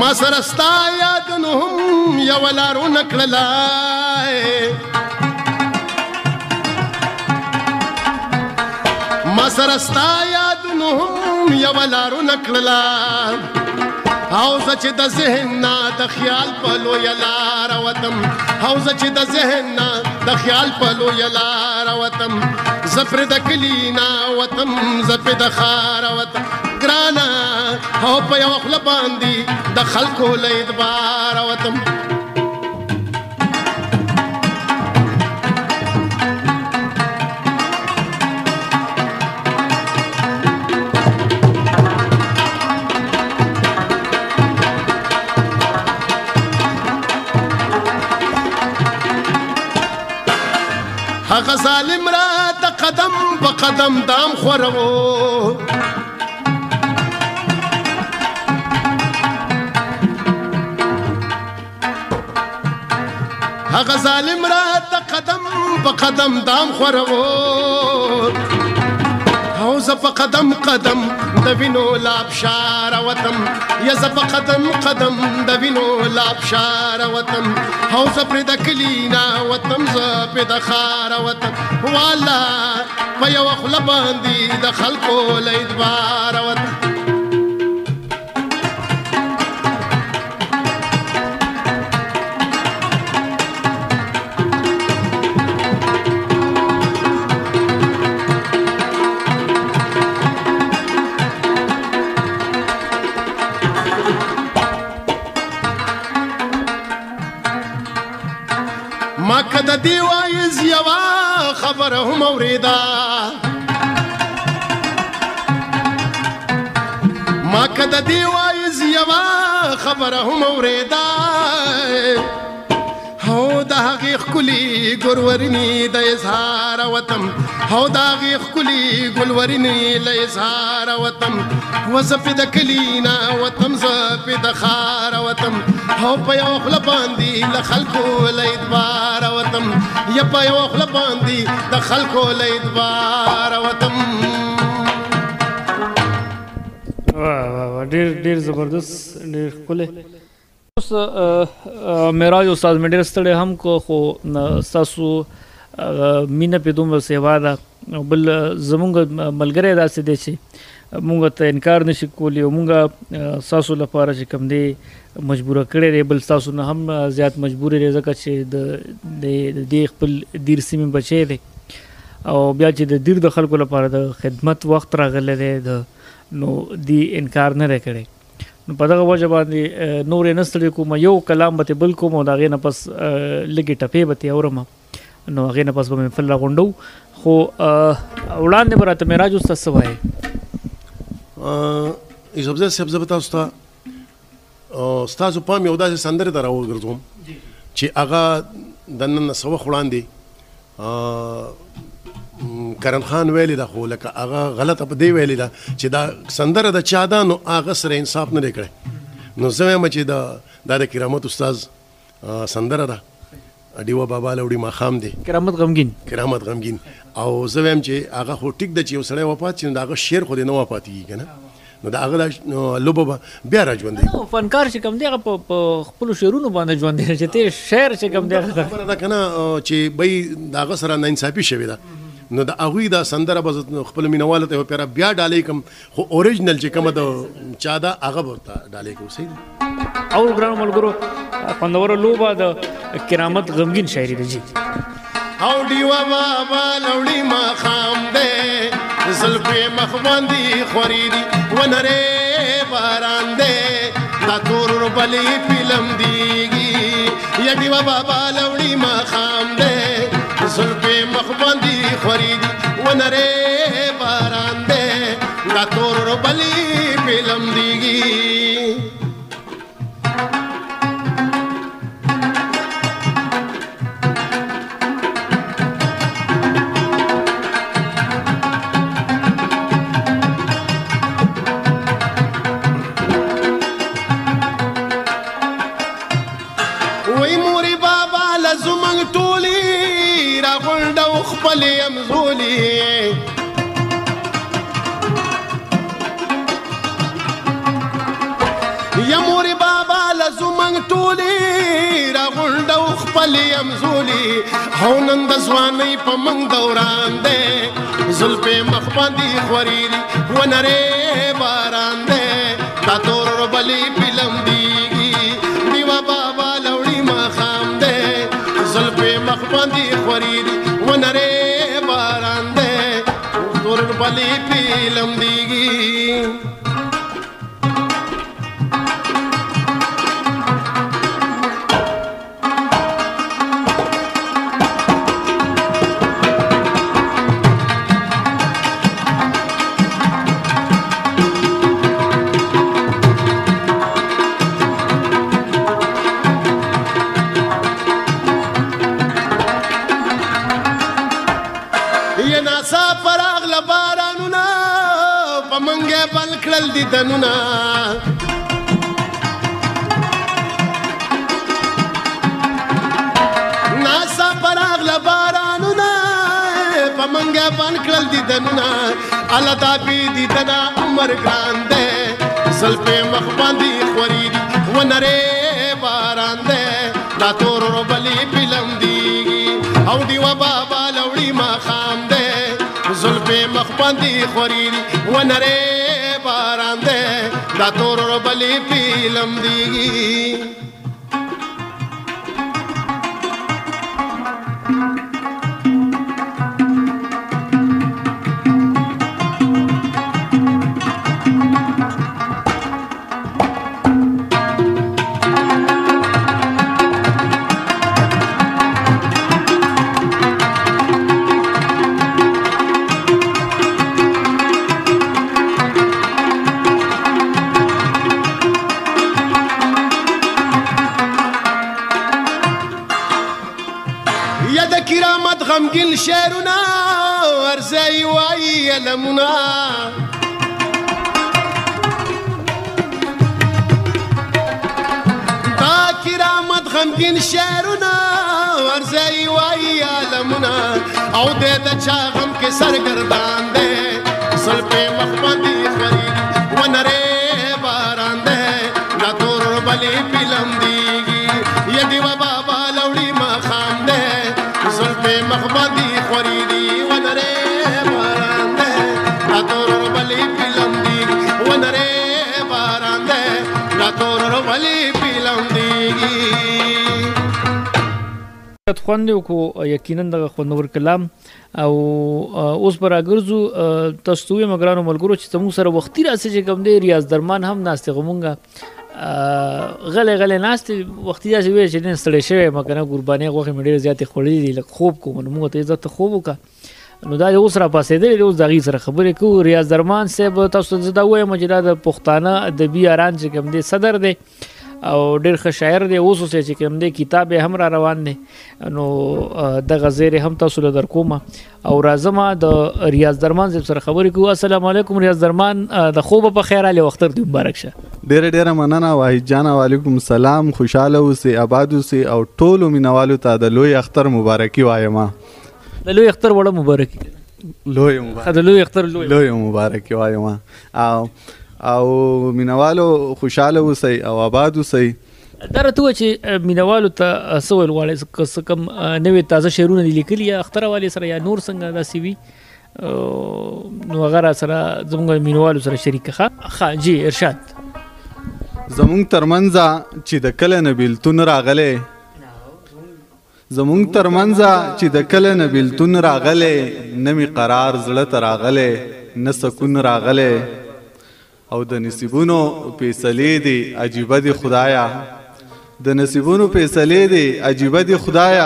Speaker 2: ما سره ستا یادونه هم یوه لارونه کړلای ما سره ستا یادونه هم یوه لارونه کړله او زه چې د ذهن نه د خیال په لویه لاره وتم او زه چې د ذهن نه د خیال په لویه لاره وتم زه پرې د کلي نه وتم زه پرې د ښاره وتم ګرانه او په یوه خوله باندې د خلکو له اعتباره وتم هغه ظالم را د قدم په قدم دام خورو هغه ظالم را د قدم په قدم دام خورو او زه په قدم قدم د وینو لابشار وطم یا زه په قدم قدم د وینو لابشار وطم او زه پرې د کلینا وطم زه پرې د خار وطم والا په یو خوله باندې د خلکو له اعتبار وطم ما کده دی وایز یوا خبر هم اوریدا ما کده دی وایز یوا خبر هم اوریدا هو د هغې ښکلي ګلورینې د اظهار وطم هو د هغې ښکلي ګلورینې له اظهار وطم و زه پې د کلي نه وطم زه پې د ښار وطم او په یوه خوله باندې له خلکو له اعتبار وطم یا په یوه خوله باندې د خلکو له اعتبار وطم.
Speaker 1: ډېر زبردست ډېر ښکلی. اوس معراج استاد مې ډېر ستړی هم کو خو ستاسو مینه پې دومره سیوا ده او بل زمونږ ملګری داسې دی چې مونږ ته انکار نشي کولی او مونږ ستاسو لپاره چې کوم دی مجبوره کړی دی بل ستاسو نه هم زیات مجبور دی ځکه چې د دې خپل دیر سیمې بچی دی او بیا چې د دیر د خلکو لپاره د خدمت وخت راغلی دی نو دی انکار نه دی کړی. نو په دغه وجه باندې نور یې نه ستړی کوم یو کلام به ترې بل کوم او د هغې نه پس لږې ټپې به ترې اورم نو هغې نه پس به محفل راغونډو خو وړاندې به راته معراج استاد څه وایې؟
Speaker 2: یوسفزی صاحب زه به تاسو ته ستاسو پام یو داسې سندرې ته راوګرځوم چې هغه د نن نه څه وخت وړاندې کرن خان ویلې ده خو لکه هغه غلطه په دې ویلې ده چې دا سندره د چا ده نو هغه سره انصاف نه دی کړی نو زه وایم چې دا د کرامت استاذ سندره ده ډیوه بابا لوړي ماښام دی
Speaker 1: کرامت غمګین
Speaker 2: او زه وایم چې هغه خو ټیک ده چې یو سړی وفات شي نو د هغه شعر خو دې نه وفاتېږي که نه نو د هغه لوبه به بیا را ژوندی
Speaker 1: فنکار چې کوم دی هغه په خپلو شعرونو باندې ژوندی چې ته شعر چې کوم دی
Speaker 2: خبره ده که نه چې بی د هغه سره ناانصافي شوې ده نو د هغوی دا سندره به خپل مینهوالو ته پیره بیا ډالۍ کړم خو اوریجنل چې کومه د چا ده هغه به ورته ډالۍ کوو. صحیح ده.
Speaker 1: او ګرانو ملګرو خوندوره لوبه د کرامت غمګین شاعري ده. جی
Speaker 2: او ډیوه بابا لوړي ماښام دی زلفې مخ باندې خوري دي ونرې باران دی دا تور بلې فلم دیږي یا ډیوه بابا لوړي ماښام دی زلفې مخ باندې خوري دي ونرې باران دی دا تور بلې فلم دیږي. خپل یمزولی یا مورې بابا لزمنګ ټولې راغونډو خپل یمزولی او نن د ځوانۍ په موږ دوران دی زلفې مخ باندې خوري دي ونرې باران دی دا تور بلې فلم دیږي ډیوه بابا لوړي ماښام دی زلفې مخ باندې خوري دي ونرې باران دی تور بلې فلم دیږي. دنونه ناسا پراغ لبارانونه په منګه بان کړل دي دنونه الله دا بيدي دنا عمر ګران دی زلفې مخ باندې خوري دي ونرې باران دی دا تور بلی فلم دیږي او دیوه بابا لوړي ماښام دی زلفې مخ باندې خوري دي ونرې باران دی دا تور بلی فلم دیږي غمگین شعرنا ورزی وای علمنا دا کرامت غمگین شعرنا ورزی وای علمنا او دې د چا غم کې سرګردان دے زلفې مخ باندې خوري ونرې باران دے نا تور بلی فلم دیږي یدی و بابا لوړي ماښام دے زلفې مخ باندې خوري دي ونرې باران دی دا تور بلی فلم دیږي ونرې باران دی دا تور بلی فلم دیږي
Speaker 1: خوند وکړو یقینا د خوندور کلام او اوس پر راګرځو تاسو ته وایم ګرانو ملګرو چې زموږ سره وختي راسي چې کوم دی ریاض درمان هم ناستې غمونګه غلې ناستې وختي داسې وایي چې نن ستړی شوی یم که نه قربانۍ غوښې مې ډېرې زیاتې خوړلې دي لکه خوب کوم نو موږ ته عزت ته خوب وکړه نو دا اوس راپاڅېدلی دی اوس د هغې سره خبرې کوو ریاض درمان صاحب تاسو ته زه دا وایم چې دا د پښتانه ادبي اران چې کوم دی صدر دی او ډېر ښه شاعر دی اوس چې کوم دی کتاب یې هم را روان دی نو دغه زیری هم تاسو له درکومه او راځم د ریاض درمان صاحب سره خبرې کوو السلام علیکم ریاض درمان د خوبه په خیر علي اختر دی مبارک شه
Speaker 6: ډېره مننه واحد جان وعلیکم السلام خوشاله اوسئ آباد اوسئ او ټولو مینوالو ته د لوی اختر مبارکي وایم
Speaker 1: د لوی اختر وړه مبارکي د لوی اختر
Speaker 6: لوی مبارکي وایم او مینوالو خوشاله اوسئ او آباد اوسئ
Speaker 1: دا راته ووایه چې مینوالو ته څه ویل غواړئ که کوم نوې تازه شعرونه دي لیکلي یا اختر حوالې سره یا نور څنګه داسې وي نو هغه را سره زموږ مینوالو سره شریک ښه جی ارشاد
Speaker 6: زمونږ ترمنځه چې د کله نه بیلتون راغلی زمونږ ترمنځه چې د کله نه بیلتون راغلی نه مې قرار زړه ته راغلی نه سکون راغلی او د نصیبونو فیصلې دي عجیبه دي خدایا د نصیبونو فیصلې دي عجیبه دي خدایا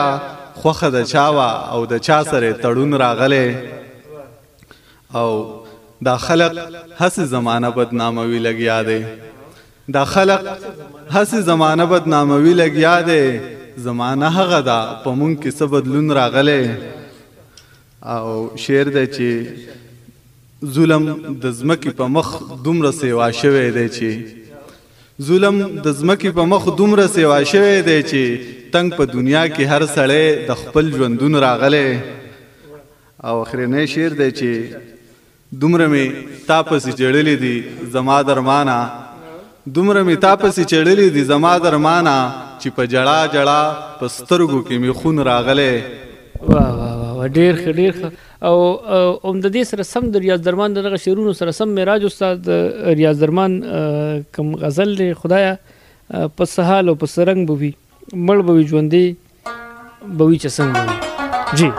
Speaker 6: خوښه د چا وه او د چا سره تړون راغلی او دا خلق هسې زمانه بدناموي لګیا دی دا خلق هسې زمانه بدناموي لګیا دی زمانه هغه ده په مونږ کې څه بدلون راغلی او شعر دی چې ظلم د ځمکې په مخ دومره سیوا شوی دی چې ظلم د ځمکې په مخ دومره سیوا شوی دی چې تنگ په دنیا کې هر سړی د خپل ژوندون راغلی او اخرنی شعر دی چې دومره مې تا پسې چړلې دي زما درمانه دومره مې تا پسې چړلې دي زما درمانه چې په جړا جړا په سترګو کې مې خون راغلی
Speaker 1: واه ډېر ښه ډېر ښه او د دې سره سم د ریاض درمان دغه شعرونو سره سم معراج استاد ریاض درمان کوم غزل دی خدایا په څه حال او په څه رنګ به وي مړ به وي ژوندی به وي چې څنګه وي جی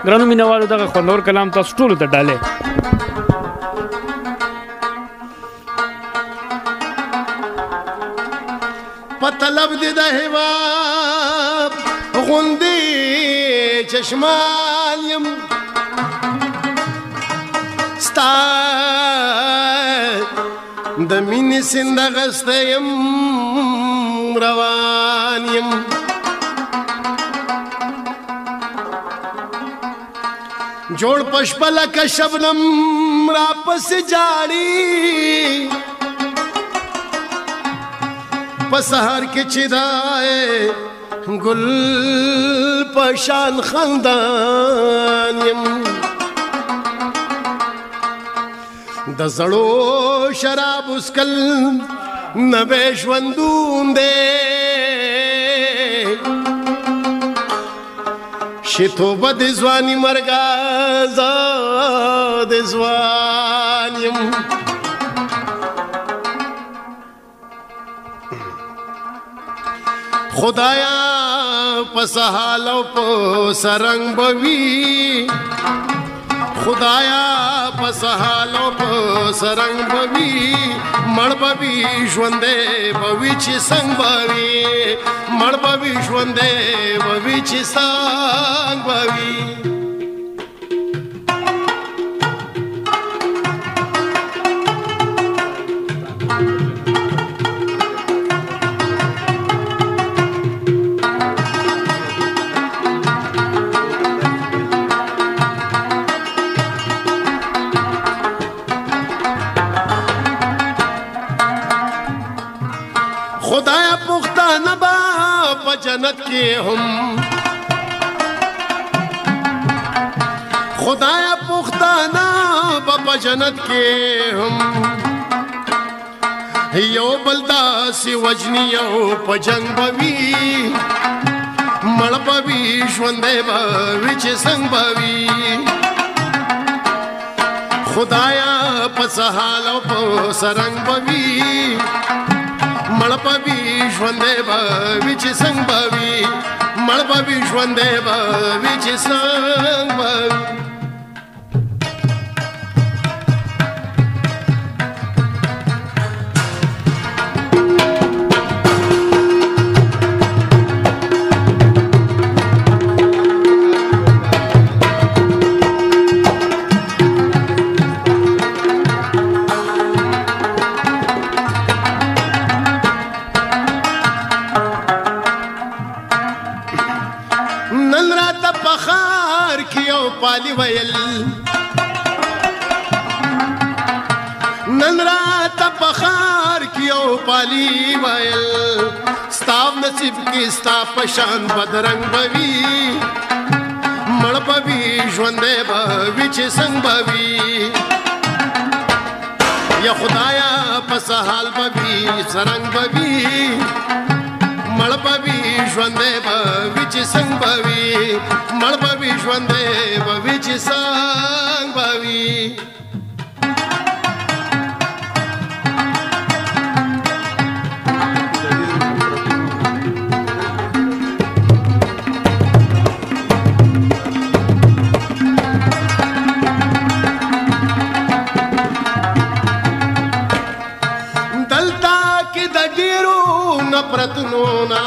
Speaker 1: ګرانو مینوالو دغه خوندور کلام تاسو ټولو ته ډالې
Speaker 2: په طلب دې د هوا غوندې چشمان یم ستا د مینې سیند اغستی یم روان یم جوړ په شپه لکه شبنم راپسې جاړي په سهار کې چې دای ګل په شان خندان یم د زړو شراب اسکل نوې ژوندون دی چې توبه د ځواني مرګه زه د ځوان یم خدایا پس حال او پس رنگ بوي خدایا پس حال او پس رنگ بوي مړ بوي ژوندې بوي چې څنګه بوي مړ بوي ژوندې بوي چې څنګه بوي خدایا پختانه با په جنت کې هم خدایا پختانه با په جنت کې هم یو بلدا سی وجنی یو په جنگ بوي مړ بوي ژوندې بوي چې څنګه بوي خدایا پس حال او پس رنگ بوي مړ بوي ژوندې بوي چې څنګه بوي مړ بوي ژوندې بوي چې څنګه بوي نن راته پخار کیو پالی ویل نن راته پخار کیو پالی ویل ستاو نصیب کی ستا پشان بدرنگ بوي مړ بوي ژوندې بوي چې څنګه بوي یا خدایا پس حال بوي سرنګ بوي مړ بوي ژوندې بوي چې څنګه بوي مړ بوي ژوندې بوي چې څنګه بوي دلتا کې د ډیرو نفرتونو نه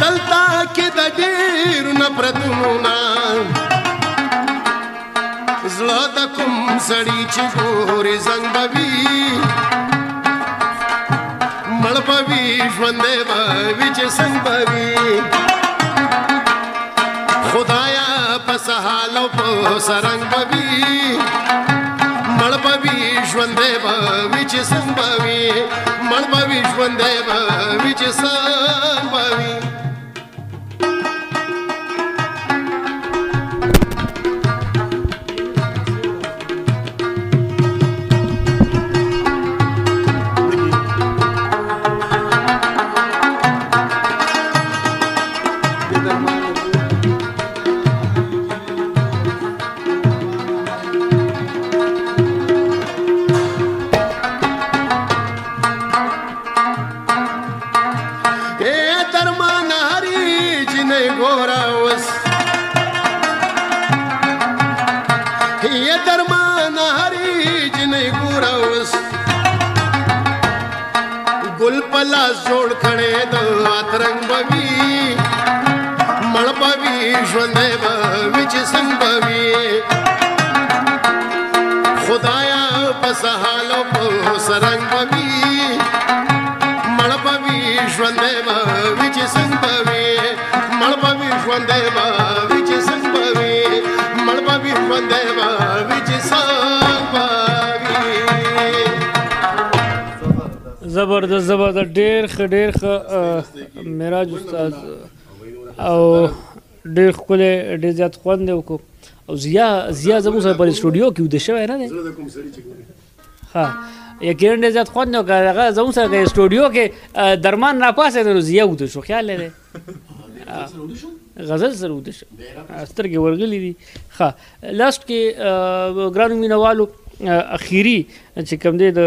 Speaker 2: دلتا کې د ډیرو نفرتونو نه زړه د کوم سړي چې ګوري زنګ بوي مړ بوي ژوندې بوي چې څنګه بوي خدایا پس حال او پس رنگ بوي مړ بوي ژوندې بوي چې څنګه بوي مړ بوي ژوندې بوي چې څنګه بوي ये दरमान हरी जिने गुरौस गुल पला जोड़ खड़े दो आतरंग बवी मड़ बवी ژوندې بوي چې څنګه بوي خدایا پس حال او پس رنگ بوي مړ بوي ژوندې بوي چې څنګه بوي مړ بوي ژوندې بوي چې څنګه بوي مړ بوي ژوندې بوي چې څنګه بوي
Speaker 1: زبردست زبردست ډېر ښه معراج استاد او ډېر ښکلی ډېر زیات خوند یې وکړو او زیا زموږ سره په سټوډیو کې ود شوی نه دی ها یقینا ډېر زیات خوند نو هغه زموږ سره سټوډیو کې درمان راپاسې نو زیا ود شو خیال لري غزل سره ود شو سترګې ورغلې دي ها لاست کې ګرانو مینوالو اخیری چې کوم دی د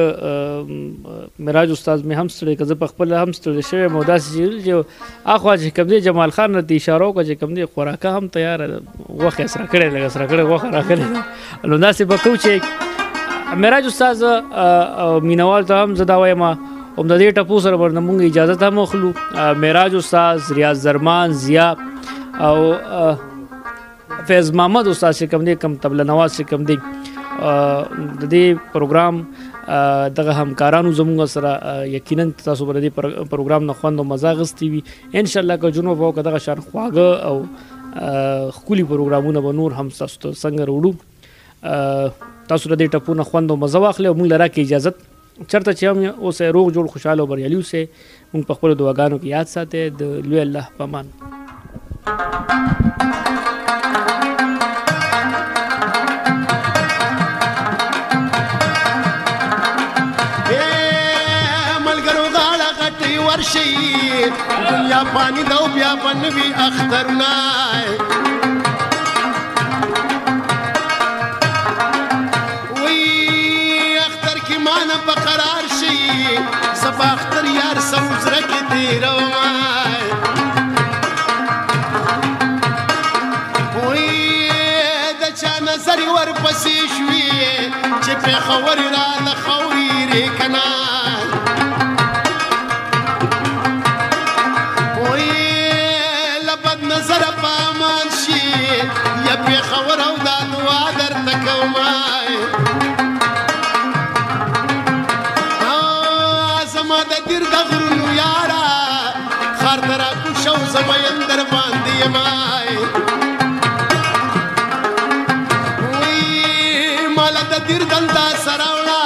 Speaker 1: معراج استاد مې هم ستړی که زه په خپله هم ستړی شوی یم او داسې چې اخوا چې کوم دی جمال خان راته اشاره وکړه چې کوم دی خوراکه هم تیاره ده غوښه یې سره کړې لږه سره کړې غوښه راغلې ده نو داسې به کوو چې معراج استاد مینوال ته هم زه دا وایم هم د دې ټپو سره ورنه مونږ اجازت هم اخلو معراج استاد ریاض زرمان ضیا او فیض محمد استاد چې کوم دی کم طبله نواز چې کوم دی د دې پروګرام دغه همکارانو زموږ سره یقینا تاسو به د دې پروګرام نه خوند او مزه اخیستی وي انشاءالله که جنوب او که دغه شان خواږه او ښکلي پروګرامونه به نور هم تاسو ته څنګه راوړو تاسو د دې ټپو نه خوند او مزه واخلئ او موږ له راکړئ اجازت چېرته چې هم اوسئ روغ جوړ خوشحاله او بریالي اوسئ موږ په خپلو دعاګانو کې یاد ساتئ د لوی الله په امان دنیا پانی دو بیا بنوی اخترنا وی اختر کی مانا بقرار شی سبا اختر یار سمزرک تیرو وی دچا نظری ور پسی شوی چی پی خوری را لخوری ریکنا نظر پامان شي یا پی خور او دا دعا در تکومای زما د دیر د غرونو یارا خار درا کوشو زمین در باندې مای وی مال د دیر دندا سراوړه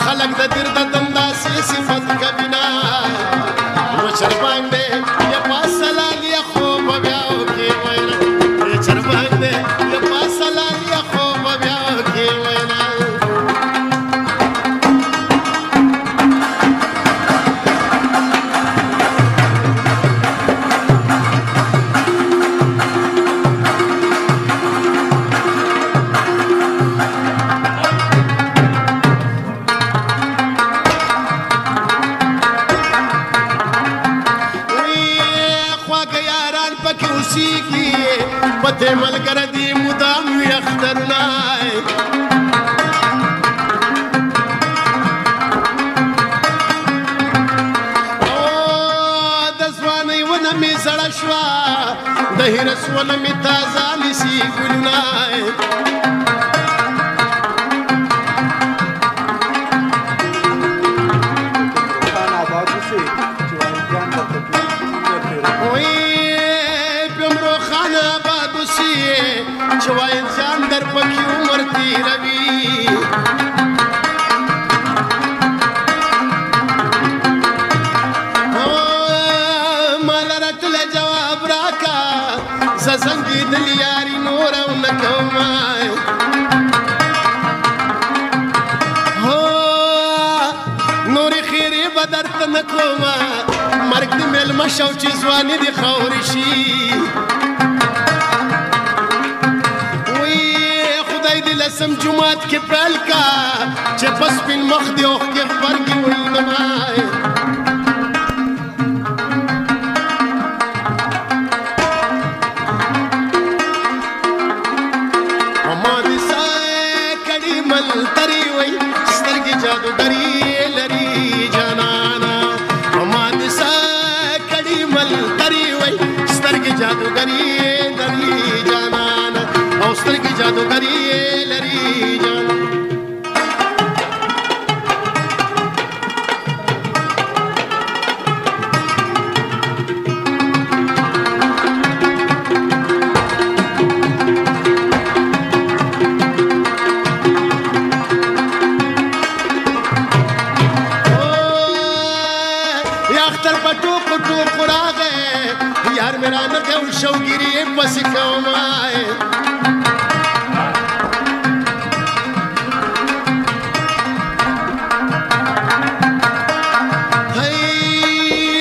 Speaker 1: خلق د دیر د دندا سی صفت کبینا وچر باندې یا پاسلا پته ملګر دی مدام یخترنا او د ځواني ونه می زړه شوا د هرس ونه می تازه نسی ګلنا چوای انسان در پکی عمر تیروی مالا رتل جواب راکا زنگی دل یاری نورا نکومای نوری خیری بدرت نکوما مرگ دی میل مشو چیزوانی دی خورشی لسم جماعت کې پیل کا چې پس بن مخ دی اوخ کې فرق وي نمای اما دې سای کړي مل تری وي سترګې جادوګری لري جانانا اما دې سای کړي مل تری وي سترګې جادوګری لري جانانا او سترګې جادوګری
Speaker 2: ټوکو ټوکو راغی یار مې رانغی او شوګیري یې پسې کومای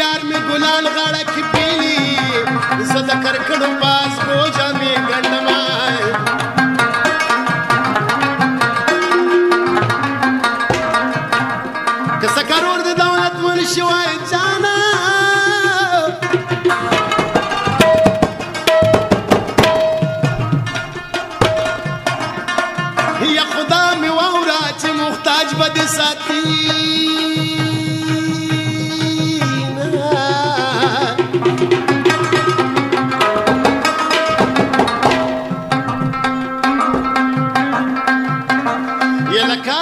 Speaker 2: یار مې ګلان غاړه کې پیلي زه د کرکړو پاس بوجه مې ګنډمای که سکرور د دولت منشي وای جانا یا خدا مې واوره چې محتاج به دې ساتي یا لکه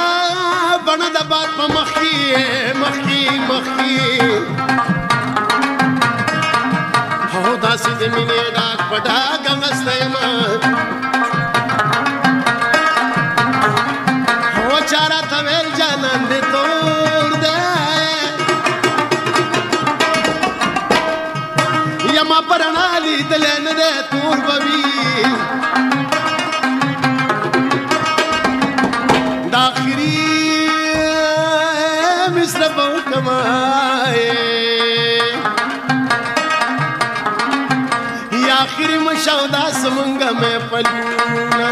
Speaker 2: بڼه د باد په مخکې مخکې مخکې هو داسې د مینې ډاک په ډاک اغستی یم هو چا راته ویل جانان دې تور دی یا ما په رڼا لیدلی نه دی تور به وي د آخري مصره به وکمای یا آخري مشهوده سمونږه محفلونه